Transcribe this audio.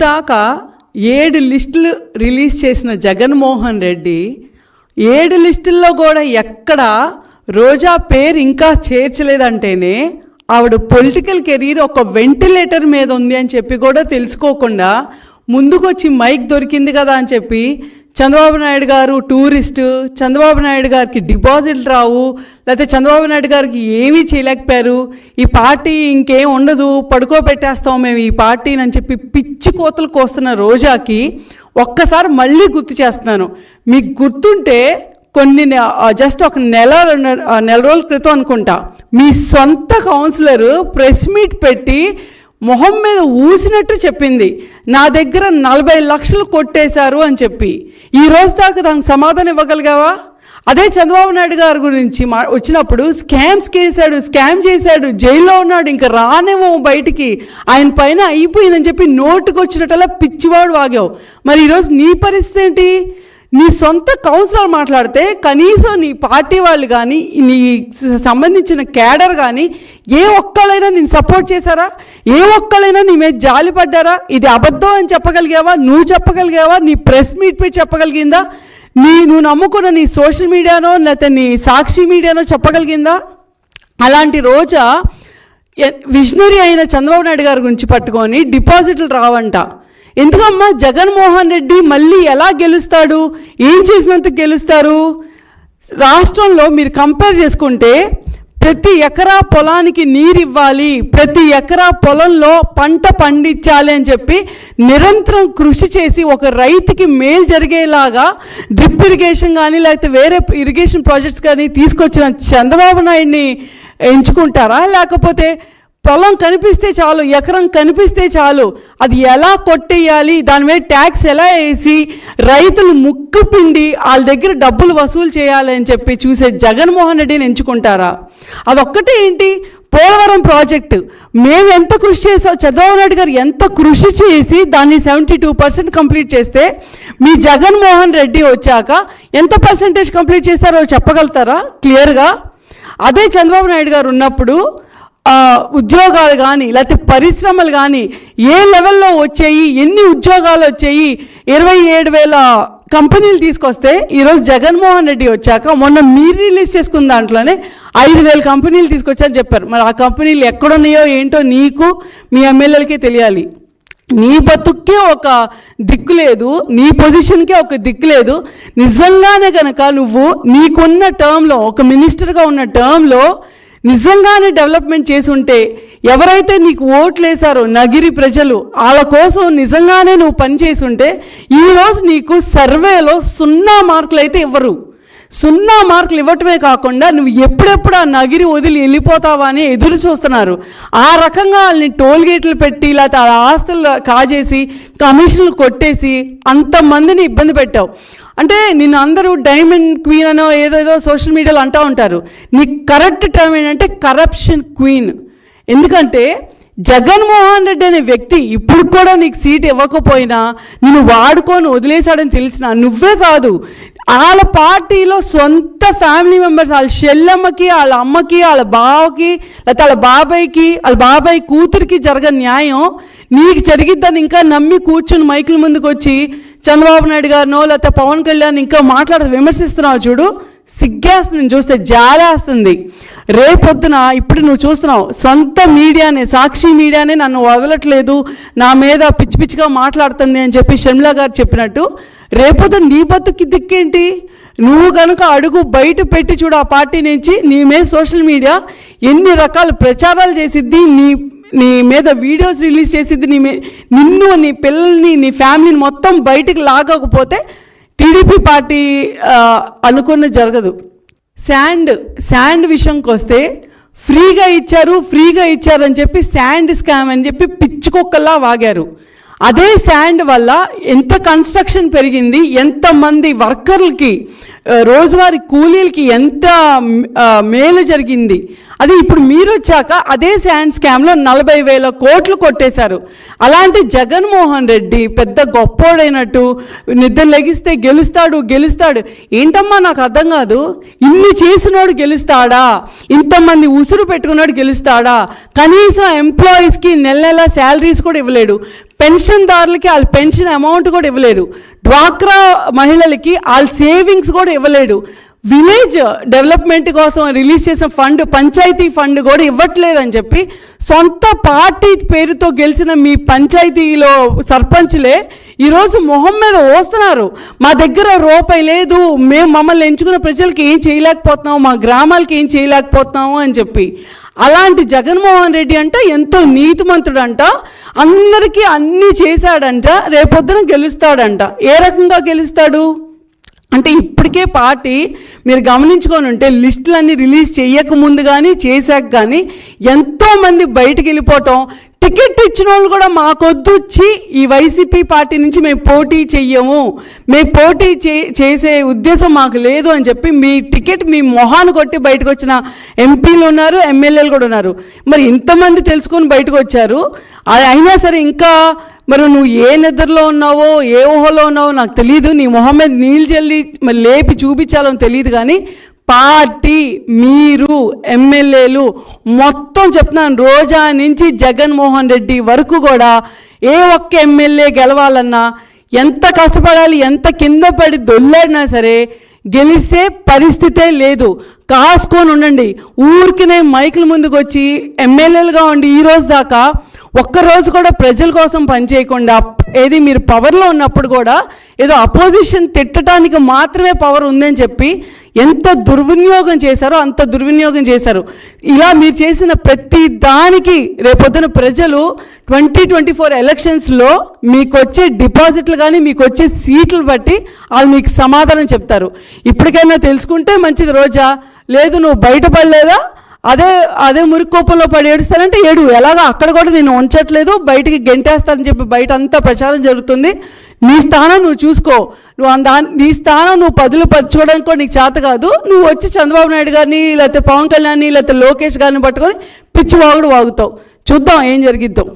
దాకా 7 లిస్టులు రిలీజ్ చేసిన జగన్మోహన్ రెడ్డి 7 లిస్టుల్లో కూడా ఎక్కడ రోజా పేరు ఇంకా చేర్చలేదంటేనే ఆవిడ పొలిటికల్ కెరీర్ ఒక వెంటిలేటర్ మీద ఉంది అని చెప్పి కూడా తెలుసుకోకుండా ముందుకు వచ్చి మైక్ దొరికింది కదా అని చెప్పి చంద్రబాబు నాయుడు గారు టూరిస్టు, చంద్రబాబు నాయుడు గారికి డిపాజిట్లు రావు, లేకపోతే చంద్రబాబు నాయుడు గారికి ఏమీ చేయలేకపోయారు, ఈ పార్టీ ఇంకేం ఉండదు, పడుకోబెట్టేస్తాం మేము ఈ పార్టీని అని చెప్పి పిచ్చి కోతలు కోస్తున్న రోజాకి ఒక్కసారి మళ్ళీ గుర్తు చేస్తున్నాను. మీకు గుర్తుంటే జస్ట్ ఒక నెల రోజుల క్రితం అనుకుంటా మీ సొంత కౌన్సిలర్ ప్రెస్ మీట్ పెట్టి మొహం మీద ఊసినట్టు చెప్పింది, నా దగ్గర 40 లక్షలు కొట్టేశారు అని చెప్పి. ఈ రోజు దాకా దానికి సమాధానం ఇవ్వగలిగావా? అదే చంద్రబాబు నాయుడు గారి గురించి వచ్చినప్పుడు స్కామ్ చేశాడు, జైల్లో ఉన్నాడు, ఇంకా రానేమో బయటికి, ఆయన పైన అయిపోయిందని చెప్పి నోటుకు వచ్చినట్టలా పిచ్చివాడు వాగావు. మరి ఈరోజు నీ పరిస్థితి ఏంటి? నీ సొంత కౌన్సిలర్ మాట్లాడితే కనీసం నీ పార్టీ వాళ్ళు కానీ నీ సంబంధించిన క్యాడర్ కానీ ఏ ఒక్కళ్ళైనా నేను సపోర్ట్ చేశారా? ఏ ఒక్కళ్ళైనా నీ మీద జాలిపడ్డారా? ఇది అబద్ధం అని చెప్పగలిగావా? నువ్వు చెప్పగలిగావా? నీ ప్రెస్ మీట్ పెట్టి చెప్పగలిగిందా? నువ్వు నమ్ముకున్న నీ సోషల్ మీడియానో లేకపోతే నీ సాక్షి మీడియానో చెప్పగలిగిందా? అలాంటి రోజా విజనరీ అయిన చంద్రబాబు నాయుడు గారి గురించి పట్టుకొని డిపాజిట్లు రావంట. ఎందుకమ్మా జగన్మోహన్ రెడ్డి మళ్ళీ ఎలా గెలుస్తాడు? ఏం చేసినంత గెలుస్తారు? రాష్ట్రంలో మీరు కంపేర్ చేసుకుంటే ప్రతి ఎకరా పొలానికి నీరు ఇవ్వాలి, ప్రతి ఎకరా పొలంలో పంట పండించాలి అని చెప్పి నిరంతరం కృషి చేసి ఒక రైతుకి మేలు జరిగేలాగా డ్రిప్ ఇరిగేషన్ కానీ లేకపోతే వేరే ఇరిగేషన్ ప్రాజెక్ట్స్ కానీ తీసుకొచ్చిన చంద్రబాబు నాయుడిని ఎంచుకుంటారా? లేకపోతే పొలం కనిపిస్తే చాలు, ఎకరం కనిపిస్తే చాలు, అది ఎలా కొట్టేయాలి, దాని మీద ట్యాక్స్ ఎలా వేసి రైతులు ముక్కు పిండి వాళ్ళ దగ్గర డబ్బులు వసూలు చేయాలని చెప్పి చూసే జగన్మోహన్ రెడ్డిని ఎంచుకుంటారా? అదొక్కటే ఏంటి? పోలవరం ప్రాజెక్టు మేము ఎంత కృషి చేసాం, చంద్రబాబు నాయుడు గారు ఎంత కృషి చేసి దాన్ని 72% కంప్లీట్ చేస్తే మీ జగన్మోహన్ రెడ్డి వచ్చాక ఎంత పర్సెంటేజ్ కంప్లీట్ చేస్తారో చెప్పగలుగుతారా క్లియర్గా? అదే చంద్రబాబు నాయుడు గారు ఉన్నప్పుడు ఉద్యోగాలు కానీ లేకపోతే పరిశ్రమలు కానీ ఏ లెవెల్లో వచ్చాయి, ఎన్ని ఉద్యోగాలు వచ్చాయి, 27,000 కంపెనీలు తీసుకొస్తే ఈరోజు జగన్మోహన్ రెడ్డి వచ్చాక మొన్న మీరు రిలీజ్ చేసుకున్న దాంట్లోనే 5,000 కంపెనీలు తీసుకొచ్చారని చెప్పారు. మరి ఆ కంపెనీలు ఎక్కడున్నాయో ఏంటో నీకు మీ ఎమ్మెల్యేలకే తెలియాలి. నీ బతుక్కే ఒక దిక్కు లేదు, నీ పొజిషన్కే ఒక దిక్కు లేదు. నిజంగానే కనుక నువ్వు నీకున్న టర్మ్లో ఒక మినిస్టర్గా ఉన్న టర్మ్లో నిజంగానే డెవలప్మెంట్ చేసి ఉంటే ఎవరైతే నీకు ఓట్లు వేశారో నగిరి ప్రజలు వాళ్ళ కోసం నిజంగానే నువ్వు పనిచేసి ఉంటే ఈరోజు నీకు సర్వేలో 0 మార్కులు అయితే ఇవ్వరు. 0 మార్కులు ఇవ్వటమే కాకుండా నువ్వు ఎప్పుడెప్పుడు ఆ నగిరి వదిలి వెళ్ళిపోతావా అని ఎదురు చూస్తున్నారు. ఆ రకంగా వాళ్ళని టోల్గేట్లు పెట్టి లేకపోతే ఆ ఆస్తులు కాజేసి కమిషన్లు కొట్టేసి అంతమందిని ఇబ్బంది పెట్టావు. అంటే నిన్ను అందరూ డైమండ్ క్వీన్ అనో ఏదేదో సోషల్ మీడియాలో అంటూ ఉంటారు. నీ కరెక్ట్ టర్మ్ ఏంటంటే కరప్షన్ క్వీన్. ఎందుకంటే జగన్మోహన్ రెడ్డి అనే వ్యక్తి ఇప్పుడు కూడా నీకు సీట్ ఇవ్వకపోయినా నిన్ను వాడుకొని వదిలేశాడని తెలిసిన నువ్వే కాదు, వాళ్ళ పార్టీలో సొంత ఫ్యామిలీ మెంబర్స్, వాళ్ళ చెల్లెమ్మకి, వాళ్ళ అమ్మకి, వాళ్ళ బావకి, లేకపోతే వాళ్ళ బాబాయ్కి, వాళ్ళ బాబాయ్ కూతురికి జరగని న్యాయం నీకు జరిగిద్దని ఇంకా నమ్మి కూర్చుని మైకుల ముందుకు వచ్చి చంద్రబాబు నాయుడు గారినో లేకపోతే పవన్ కళ్యాణ్ ఇంకా విమర్శిస్తున్నావు చూడు, సిగ్గేస్తుంది, చూస్తే జాలేస్తుంది. రేపొద్దున ఇప్పుడు నువ్వు చూస్తున్నావు సొంత మీడియానే, సాక్షి మీడియానే నన్ను వదలట్లేదు, నా మీద పిచ్చి పిచ్చిగా మాట్లాడుతుంది అని చెప్పి షర్మిల గారు చెప్పినట్టు రేపొద్దున నీ బతుకి దిక్కేంటి? నువ్వు కనుక అడుగు బయట పెట్టి చూడు ఆ పార్టీ నుంచి, నీ మీద సోషల్ మీడియా ఎన్ని రకాల ప్రచారాలు చేసిద్ది, నీ మీద వీడియోస్ రిలీజ్ చేసిద్ది, నిన్ను, నీ పిల్లల్ని, నీ ఫ్యామిలీని మొత్తం బయటకు లాగకపోతే టీడీపీ పార్టీ అనుకున్నది జరగదు. శాండ్ విషయంకి వస్తే ఫ్రీగా ఇచ్చారు అని చెప్పి శాండ్ స్కామ్ అని చెప్పి పిచ్చుకొక్కల్లా వాగారు. అదే శాండ్ వల్ల ఎంత కన్స్ట్రక్షన్ పెరిగింది, ఎంతమంది వర్కర్లకి రోజువారీ కూలీలకి ఎంత మేలు జరిగింది. అది ఇప్పుడు మీరు వచ్చాక అదే శాండ్ స్కామ్లో 40,000 కోట్లు కొట్టేశారు. అలాంటి జగన్మోహన్ రెడ్డి పెద్ద గొప్పోడైనట్టు నిద్ర లెగిస్తే గెలుస్తాడు ఏంటమ్మా నాకు అర్థం కాదు. ఇన్ని చేసినోడు గెలుస్తాడా? ఇంతమంది ఉసురు పెట్టుకున్నాడు గెలుస్తాడా? కనీసం ఎంప్లాయీస్కి నెల శాలరీస్ కూడా ఇవ్వలేడు, పెన్షన్దారులకి వాళ్ళ పెన్షన్ అమౌంట్ కూడా ఇవ్వలేడు, డ్వాక్రా మహిళలకి వాళ్ళ సేవింగ్స్ కూడా ఇవ్వలేడు, విలేజ్ డెవలప్మెంట్ కోసం రిలీజ్ చేసిన ఫండ్ పంచాయతీ ఫండ్ కూడా ఇవ్వట్లేదని చెప్పి సొంత పార్టీ పేరుతో గెలిచిన మీ పంచాయతీలో సర్పంచ్లే ఈరోజు మొహం మీద వస్తున్నారు. మా దగ్గర రూపాయి లేదు, మేము మమ్మల్ని ఎంచుకున్న ప్రజలకి ఏం చేయలేకపోతున్నాము, మా గ్రామాలకి ఏం చేయలేకపోతున్నాము అని చెప్పి. అలాంటి జగన్మోహన్ రెడ్డి అంట ఎంతో నీతిమంతుడంట, అందరికీ అన్నీ చేశాడంట, రేపొద్దున గెలుస్తాడంట. ఏ రకంగా గెలుస్తాడు అంటే ఇప్పటికే పార్టీ మీరు గమనించుకొని ఉంటే లిస్టులన్నీ రిలీజ్ చేయకముందు కానీ చేశాక కానీ ఎంతోమంది బయటికి వెళ్ళిపోవటం, టికెట్ ఇచ్చిన వాళ్ళు కూడా మాకొద్దు వచ్చి ఈ వైసీపీ పార్టీ నుంచి మేము పోటీ చెయ్యము, మేము పోటీ చేసే ఉద్దేశం మాకు లేదు అని చెప్పి మీ టికెట్ మీ మొహాన్ని కొట్టి బయటకు వచ్చిన ఎంపీలు ఉన్నారు, ఎమ్మెల్యేలు కూడా ఉన్నారు. మరి ఇంతమంది తెలుసుకొని బయటకు వచ్చారు. అయినా సరే ఇంకా మరి నువ్వు ఏ నిద్రలో ఉన్నావో ఏ ఊహలో ఉన్నావో నాకు తెలియదు, నీ మొహం మీద నీళ్ళు చల్లి మరి లేపి చూపించాలని తెలియదు. కానీ పార్టీ, మీరు, ఎమ్మెల్యేలు మొత్తం చెప్తున్నాను, రోజా నుంచి జగన్మోహన్ రెడ్డి వరకు కూడా ఏ ఒక్క ఎమ్మెల్యే గెలవాలన్నా ఎంత కష్టపడాలి, ఎంత కింద పడి దొల్లాడినా సరే గెలిచే పరిస్థితే లేదు. కాసుకొని ఉండండి. ఊరికినే మైకుల ముందుకు వచ్చి ఎమ్మెల్యేలుగా ఉండి ఈరోజు దాకా ఒక్కరోజు కూడా ప్రజల కోసం పనిచేయకుండా, ఏది మీరు పవర్లో ఉన్నప్పుడు కూడా ఏదో అపోజిషన్ తిట్టడానికి మాత్రమే పవర్ ఉందని చెప్పి ఎంత దుర్వినియోగం చేశారో అంత దుర్వినియోగం చేశారు. ఇలా మీరు చేసిన ప్రతి దానికి రేపొద్దున ప్రజలు 2024 ఎలక్షన్స్లో మీకు వచ్చే డిపాజిట్లు కానీ మీకు వచ్చే సీట్లు బట్టి వాళ్ళు మీకు సమాధానం చెప్తారు. ఇప్పటికైనా తెలుసుకుంటే మంచిది. రోజా లేదు నువ్వు బయటపడలేదా, అదే మురికోపంలో పడి ఏడుస్తానంటే ఏడు, ఎలాగా అక్కడ కూడా నేను ఉంచట్లేదు, బయటికి గెంటేస్తానని చెప్పి బయట అంతా ప్రచారం జరుగుతుంది. నీ స్థానం నువ్వు చూసుకో, నీ స్థానం నువ్వు పదులు పరచుకోవడానికి కూడా నీకు చేత కాదు. నువ్వు వచ్చి చంద్రబాబు నాయుడు గారిని లేకపోతే పవన్ కళ్యాణ్ని లేకపోతే లోకేష్ గారిని పట్టుకొని పిచ్చి వాగుతావు. చూద్దాం ఏం జరిగిద్దాం.